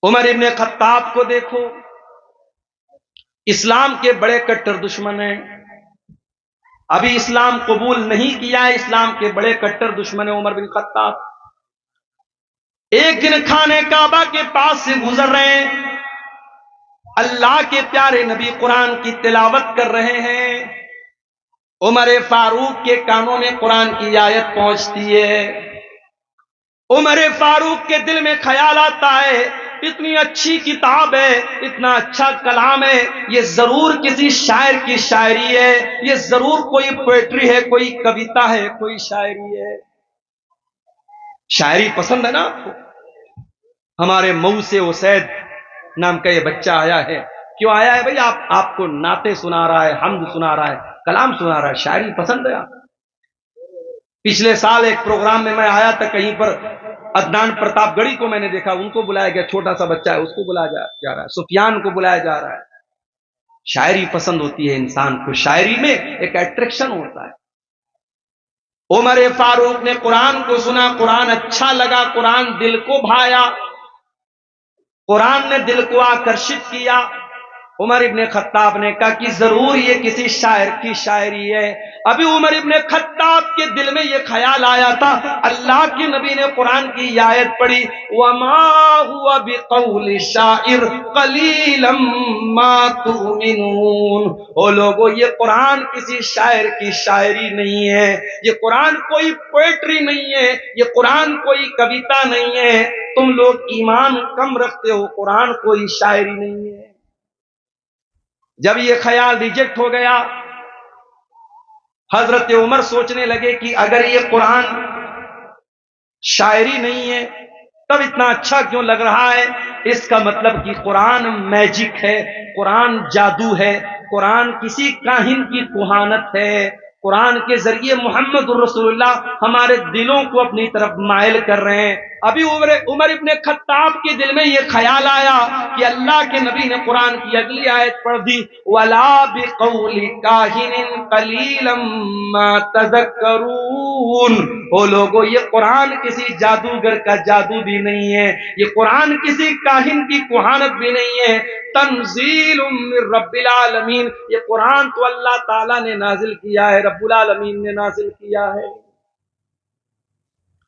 عمر ابن خطاب کو دیکھو، اسلام کے بڑے کٹر دشمن ہیں، ابھی اسلام قبول نہیں کیا ہے، اسلام کے بڑے کٹر دشمن ہیں عمر بن خطاب۔ ایک دن خانہ کعبہ کے پاس سے گزر رہے ہیں، اللہ کے پیارے نبی قرآن کی تلاوت کر رہے ہیں، عمر فاروق کے کانوں میں قرآن کی آیت پہنچتی ہے، عمر فاروق کے دل میں خیال آتا ہے اتنی اچھی کتاب ہے، اتنا اچھا کلام ہے، یہ ضرور کسی شاعر کی شاعری ہے، یہ ضرور کوئی پوئٹری ہے، کوئی کویتا ہے، کوئی شاعری ہے۔ شاعری پسند ہے نا آپ کو؟ ہمارے مئو سے اسید نام کا یہ بچہ آیا ہے، کیوں آیا ہے بھائی؟ آپ کو نعتیں سنا رہا ہے، حمد سنا رہا ہے، کلام سنا رہا ہے، شاعری پسند ہے آپ؟ پچھلے سال ایک پروگرام میں آیا تھا، کہیں پر عدنان پرتاپ گڑھی کو میں نے دیکھا، ان کو بلایا گیا، چھوٹا سا بچہ ہے، اس کو بلایا جا رہا ہے، سفیان کو بلایا جا رہا ہے۔ شاعری پسند ہوتی ہے انسان کو، شاعری میں ایک اٹریکشن ہوتا ہے۔ عمر فاروق نے قرآن کو سنا، قرآن اچھا لگا، قرآن دل کو بھایا، قرآن نے دل کو آکرشت کیا۔ عمر ابن خطاب نے کہا کہ ضرور یہ کسی شاعر کی شاعری ہے۔ ابھی عمر ابن خطاب کے دل میں یہ خیال آیا تھا، اللہ کے نبی نے قرآن کی آیت پڑھی، وَمَا هُوَ بِقَوْلِ شَاعِرٍ قَلِيلًا مَا تُؤْمِنُونَ۔ او لوگو، یہ قرآن کسی شاعر کی شاعری نہیں ہے، یہ قرآن کوئی پوئٹری نہیں ہے، یہ قرآن کوئی کویتا نہیں ہے، تم لوگ ایمان کم رکھتے ہو، قرآن کوئی شاعری نہیں ہے۔ جب یہ خیال ریجیکٹ ہو گیا، حضرت عمر سوچنے لگے کہ اگر یہ قرآن شاعری نہیں ہے تب اتنا اچھا کیوں لگ رہا ہے؟ اس کا مطلب کہ قرآن میجک ہے، قرآن جادو ہے، قرآن کسی کاہن کی کہانت ہے، قرآن کے ذریعے محمد الرسول اللہ ہمارے دلوں کو اپنی طرف مائل کر رہے ہیں۔ ابھی عمر ابن خطاب کے دل میں یہ خیال آیا کہ اللہ کے نبی نے قرآن کی اگلی آیت پڑھ دی، وَلَا بِقَوْلِ كَاهِنٍ قَلِيلًا مَا تَذَكَّرُونَ۔ او لوگو، یہ قرآن کسی جادوگر کا جادو بھی نہیں ہے، یہ قرآن کسی کاہن کی کہانت بھی نہیں ہے، تنزیل من رب العالمین، یہ قرآن تو اللہ تعالیٰ نے نازل کیا ہے، رب العالمین نے نازل کیا ہے۔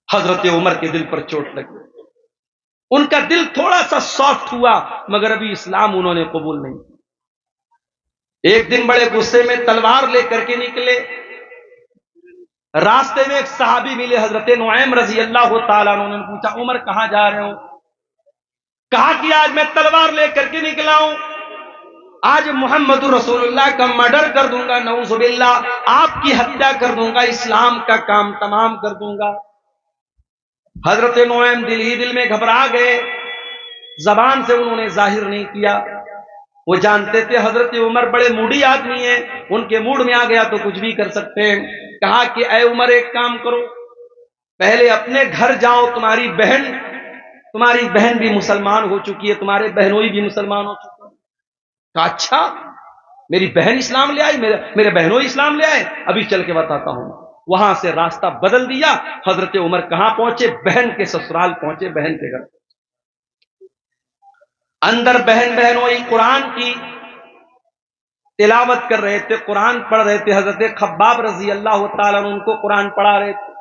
حضرت عمر کے دل پر چوٹ لگی، ان کا دل تھوڑا سا سافٹ ہوا، مگر ابھی اسلام انہوں نے قبول نہیں کیا۔ ایک دن بڑے غصے میں تلوار لے کر کے نکلے، راستے میں ایک صحابی ملے، حضرت نعیم رضی اللہ تعالیٰ عنہ نے پوچھا، عمر کہاں جا رہے ہو؟ کہا کہ آج میں تلوار لے کر کے نکلا ہوں، آج محمد رسول اللہ کا مرڈر کر دوں گا، نعوذ باللہ، آپ کی ہتیا کر دوں گا، اسلام کا کام تمام کر دوں گا۔ حضرت نعیم دل ہی دل میں گھبرا گئے، زبان سے انہوں نے ظاہر نہیں کیا، وہ جانتے تھے حضرت عمر بڑے موڈی آدمی ہیں، ان کے موڈ میں آ گیا تو کچھ بھی کر سکتے ہیں۔ کہا کہ اے عمر، ایک کام کرو، پہلے اپنے گھر جاؤ، تمہاری بہن بھی مسلمان ہو چکی ہے، تمہارے بہنوئی بھی مسلمان ہو چکے ہیں۔ کہا اچھا، میری بہن اسلام لے آئی، میرے بہنوئی اسلام لے آئے، ابھی چل کے بتاتا ہوں۔ وہاں سے راستہ بدل دیا، حضرت عمر کہاں پہنچے؟ بہن کے سسرال پہنچے، بہن کے گھر۔ اندر بہنوئی قرآن کی تلاوت کر رہے تھے، قرآن پڑھ رہے تھے، حضرت خباب رضی اللہ تعالیٰ عنہ ان کو قرآن پڑھا رہے تھے۔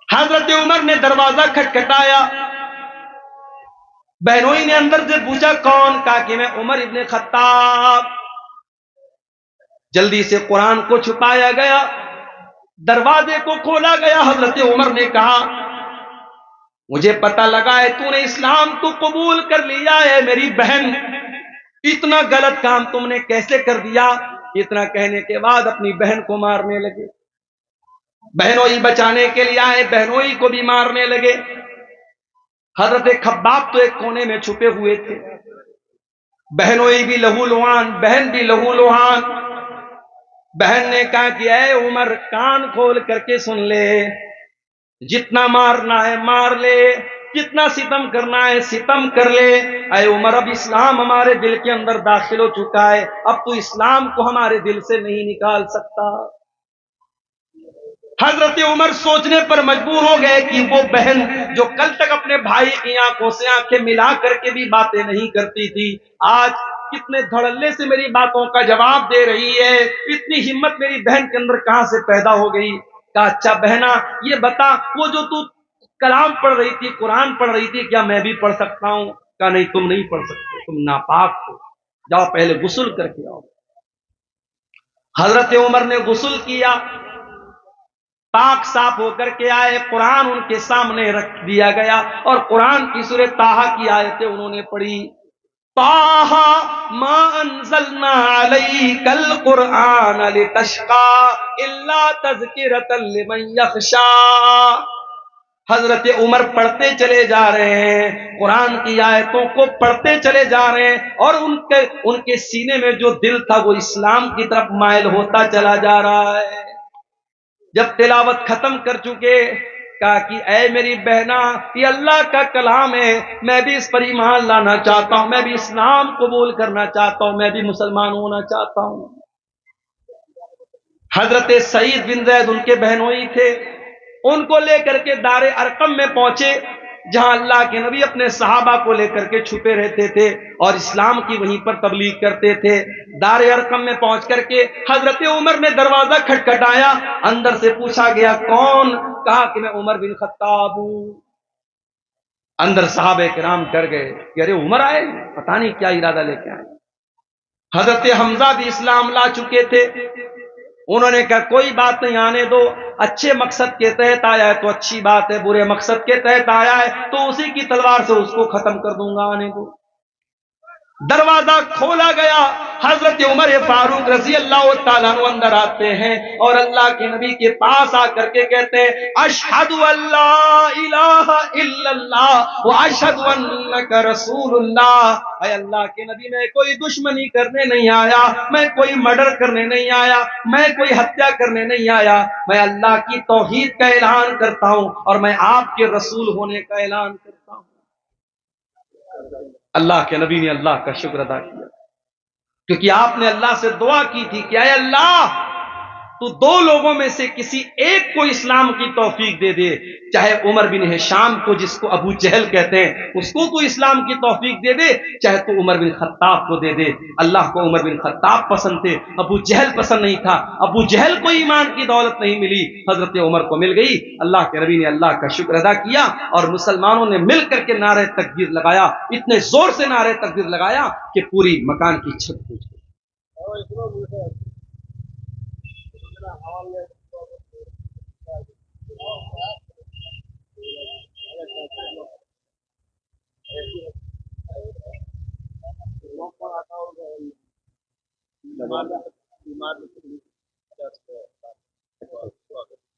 حضرت عمر نے دروازہ کھٹکھٹایا، بہنوئی نے اندر سے پوچھا کون؟ کہا کہ میں عمر ابن خطاب۔ جلدی سے قرآن کو چھپایا گیا، دروازے کو کھولا گیا، حضرت عمر نے کہا مجھے پتہ لگا ہے تو نے اسلام تو قبول کر لیا ہے، میری بہن، اتنا غلط کام تم نے کیسے کر دیا؟ اتنا کہنے کے بعد اپنی بہن کو مارنے لگے، بہنوئی بچانے کے لیے آئے، بہنوئی کو بھی مارنے لگے۔ حضرت خباب تو ایک کونے میں چھپے ہوئے تھے، بہنوئی بھی لہو لہان، بہن بھی لہو لہان۔ بہن نے کہا کہ اے عمر، کان کھول کر کے سن لے، جتنا مارنا ہے مار لے، جتنا ستم کرنا ہے ستم کر لے، اے عمر اب اسلام ہمارے دل کے اندر داخل ہو چکا ہے، اب تو اسلام کو ہمارے دل سے نہیں نکال سکتا۔ حضرت عمر سوچنے پر مجبور ہو گئے کہ وہ بہن جو کل تک اپنے بھائی کی آنکھوں سے آنکھیں ملا کر کے بھی باتیں نہیں کرتی تھی، آج کتنے دھڑلے سے میری باتوں کا جواب دے رہی ہے، اتنی ہمت میری بہن کے اندر کہاں سے پیدا ہو گئی؟ کہا اچھا بہنا یہ بتا، وہ جو تو کلام پڑھ رہی تھی، قرآن پڑھ رہی تھی، کیا میں بھی پڑھ سکتا ہوں؟ کہا نہیں تم نہیں پڑھ سکتے، تم ناپاک ہو، جاؤ پہلے غسل کر کے آؤ۔ حضرت عمر نے غسل کیا، پاک صاف ہو کر کے آئے، قرآن ان کے سامنے رکھ دیا گیا اور قرآن کی سورہ طٰہٰ کی آیتیں انہوں نے پڑھی۔ طٰہٰ ما انزلنا علیک القرآن لتشقی الا تذکرۃ لمن یخشی۔ حضرت عمر پڑھتے چلے جا رہے ہیں، قرآن کی آیتوں کو پڑھتے چلے جا رہے ہیں، اور ان کے سینے میں جو دل تھا وہ اسلام کی طرف مائل ہوتا چلا جا رہا ہے۔ جب تلاوت ختم کر چکے، کہا کہ اے میری بہنا یہ اللہ کا کلام ہے، میں بھی اس پر ایمان لانا چاہتا ہوں، میں بھی اسلام قبول کرنا چاہتا ہوں، میں بھی مسلمان ہونا چاہتا ہوں۔ حضرت سعید بن زید ان کے بہنوئی تھے، ان کو لے کر کے دار ارقم میں پہنچے، جہاں اللہ کے نبی اپنے صحابہ کو لے کر کے چھپے رہتے تھے اور اسلام کی وہیں پر تبلیغ کرتے تھے۔ دار ارقم میں پہنچ کر کے حضرت عمر نے دروازہ کھٹکھٹایا، اندر سے پوچھا گیا کون؟ کہا کہ میں عمر بن خطاب ہوں۔ اندر صحابہ کرام ڈر گئے کہ ارے عمر آئے، پتہ نہیں کیا ارادہ لے کے آئے۔ حضرت حمزہ بھی اسلام لا چکے تھے، انہوں نے کہا کوئی بات نہیں، آنے دو، اچھے مقصد کے تحت آیا ہے تو اچھی بات ہے، برے مقصد کے تحت آیا ہے تو اسی کی تلوار سے اس کو ختم کر دوں گا، آنے دو۔ دروازہ کھولا گیا، حضرت عمر فاروق رضی اللہ تعالیٰ عنہ اندر آتے ہیں اور اللہ کے نبی کے پاس آ کر کے کہتے ہیں اشہد ان لا الہ الا اللہ واشہد انک رسول اللہ۔ اے اللہ کے نبی میں کوئی دشمنی کرنے نہیں آیا، میں کوئی مرڈر کرنے نہیں آیا، میں کوئی ہتیا کرنے نہیں آیا، میں اللہ کی توحید کا اعلان کرتا ہوں اور میں آپ کے رسول ہونے کا اعلان کرتا ہوں۔ اللہ کے نبی نے اللہ کا شکر ادا کیا، کیونکہ آپ نے اللہ سے دعا کی تھی کہ اے اللہ تو دو لوگوں میں سے کسی ایک کو اسلام کی توفیق دے دے، چاہے عمر بن ہشام کو جس کو ابو جہل کہتے ہیں اس کو تو اسلام کی توفیق دے دے، چاہے تو عمر بن خطاب کو دے دے۔ اللہ کو عمر بن خطاب پسند تھے، ابو جہل پسند نہیں تھا، ابو جہل کو ایمان کی دولت نہیں ملی، حضرت عمر کو مل گئی۔ اللہ کے نبی نے اللہ کا شکر ادا کیا اور مسلمانوں نے مل کر کے نعرہ تکبیر لگایا، اتنے زور سے نعرہ تکبیر لگایا کہ پوری مکان کی چھت پھوٹ گئی۔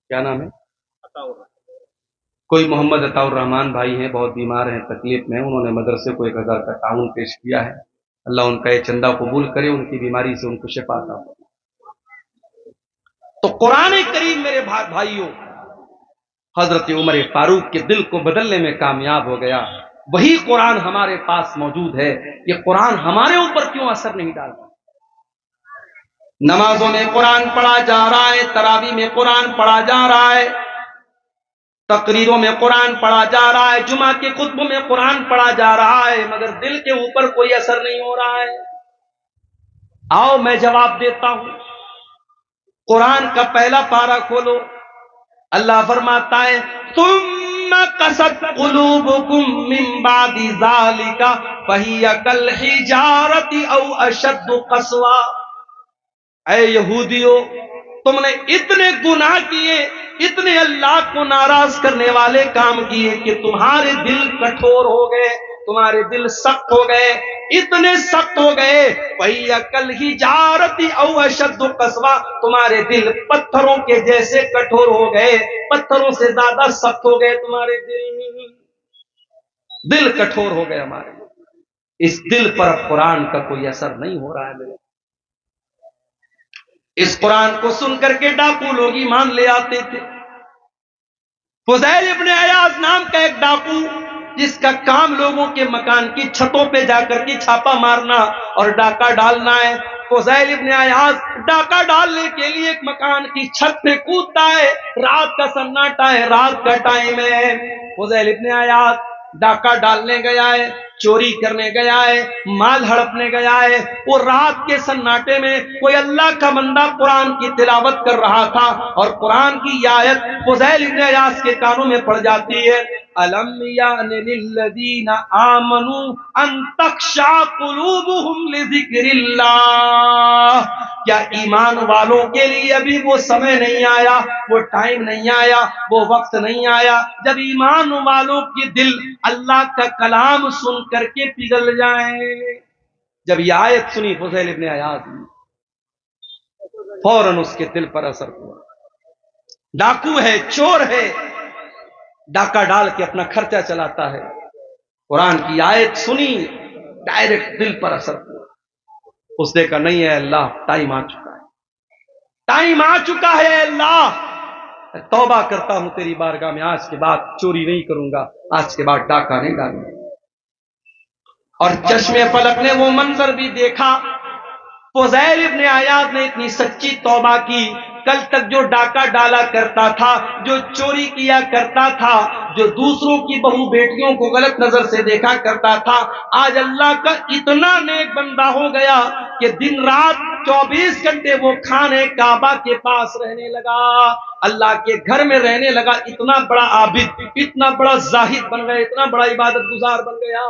کیا نام ہے؟ کوئی محمد عطا الرحمان بھائی ہیں، بہت بیمار ہیں، تکلیف میں، انہوں نے مدرسے کو 1000 کا تعاون پیش کیا ہے، اللہ ان کا یہ چندہ قبول کرے، ان کی بیماری سے ان کو شفا عطا ہو۔ تو قرآن کریم میرے بھائیوں حضرت عمر فاروق کے دل کو بدلنے میں کامیاب ہو گیا۔ وہی قرآن ہمارے پاس موجود ہے، یہ قرآن ہمارے اوپر کیوں اثر نہیں ڈالتا؟ نمازوں میں قرآن پڑھا جا رہا ہے، تراویح میں قرآن پڑھا جا رہا ہے، تقریروں میں قرآن پڑھا جا رہا ہے، جمعہ کے خطبوں میں قرآن پڑھا جا رہا ہے، مگر دل کے اوپر کوئی اثر نہیں ہو رہا ہے۔ آؤ میں جواب دیتا ہوں، قرآن کا پہلا پارہ کھولو، اللہ فرماتا ہے ثم قست قلوبکم من بعد ذالک فہی کالحجارۃ او اشد قسوا۔ اے یہودیو تم نے اتنے گناہ کیے، اتنے اللہ کو ناراض کرنے والے کام کیے کہ تمہارے دل کٹھور ہو گئے، تمہارے دل سخت ہو گئے، اتنے سخت ہو گئے فَهِيَ كَالْحِجَارَةِ أَوْ أَشَدُّ قَسْوَةً، تمہارے دل پتھروں کے جیسے کٹھور ہو گئے، پتھروں سے زیادہ سخت ہو گئے، تمہارے دل کٹھور ہو گئے ہمارے۔ اس دل پر قرآن کا کوئی اثر نہیں ہو رہا ہے میرے۔ اس قرآن کو سن کر کے ڈاکو لوگ ایمان لے آتے تھے۔ فضیل ابن عیاض نام کا ایک ڈاکو جس کا کام لوگوں کے مکان کی چھتوں پہ جا کر کے چھاپا مارنا اور ڈاکہ ڈالنا ہے، فضیل ابن عیاض ڈاکہ ڈالنے کے لیے ایک مکان کی چھت پہ کودتا ہے، رات کا سناٹا ہے، رات کا ٹائم ہے، فضیل ابن عیاض ڈاکہ ڈالنے گیا ہے، چوری کرنے گیا ہے، مال ہڑپنے گیا ہے، وہ رات کے سناٹے میں کوئی اللہ کا بندہ قرآن کی تلاوت کر رہا تھا اور قرآن کی یہ آیت فضیل ابن عیاض کے کانوں میں پڑ جاتی ہے، الم یان للذین آمنوا ان تخشع قلوبهم لذکر اللہ، کیا ایمان والوں کے لیے ابھی وہ سمے نہیں آیا، وہ ٹائم نہیں آیا، وہ وقت نہیں آیا جب ایمان والوں کے دل اللہ کا کلام سن کر کے پگھل جائیں؟ جب یہ آیت سنی فضیل ابن عیاض نے، فوراً اس کے دل پر اثر ہوا، ڈاکو ہے، چور ہے، ڈاکہ ڈال کے اپنا خرچہ چلاتا ہے، قرآن کی آیت سنی، ڈائریکٹ دل پر اثر ہوا، اس نے کہا نہیں ہے اللہ، ٹائم آ چکا ہے، ٹائم آ چکا ہے اللہ، میں توبہ کرتا ہوں تیری بارگاہ میں، آج کے بعد چوری نہیں کروں گا، آج کے بعد ڈاکہ نہیں ڈالوں گا۔ اور چشمے فلک نے وہ منظر بھی دیکھا، فضیل ابن عیاض نے اتنی سچی توبہ کی، کل تک جو ڈاکہ ڈالا کرتا تھا، جو چوری کیا کرتا تھا، جو دوسروں کی بہو بیٹیوں کو غلط نظر سے دیکھا کرتا تھا، آج اللہ کا اتنا نیک بندہ ہو گیا کہ دن رات 24 گھنٹے وہ خانے کعبہ کے پاس رہنے لگا، اللہ کے گھر میں رہنے لگا، اتنا بڑا عابد، اتنا بڑا زاہد بن گیا، اتنا بڑا عبادت گزار بن گیا۔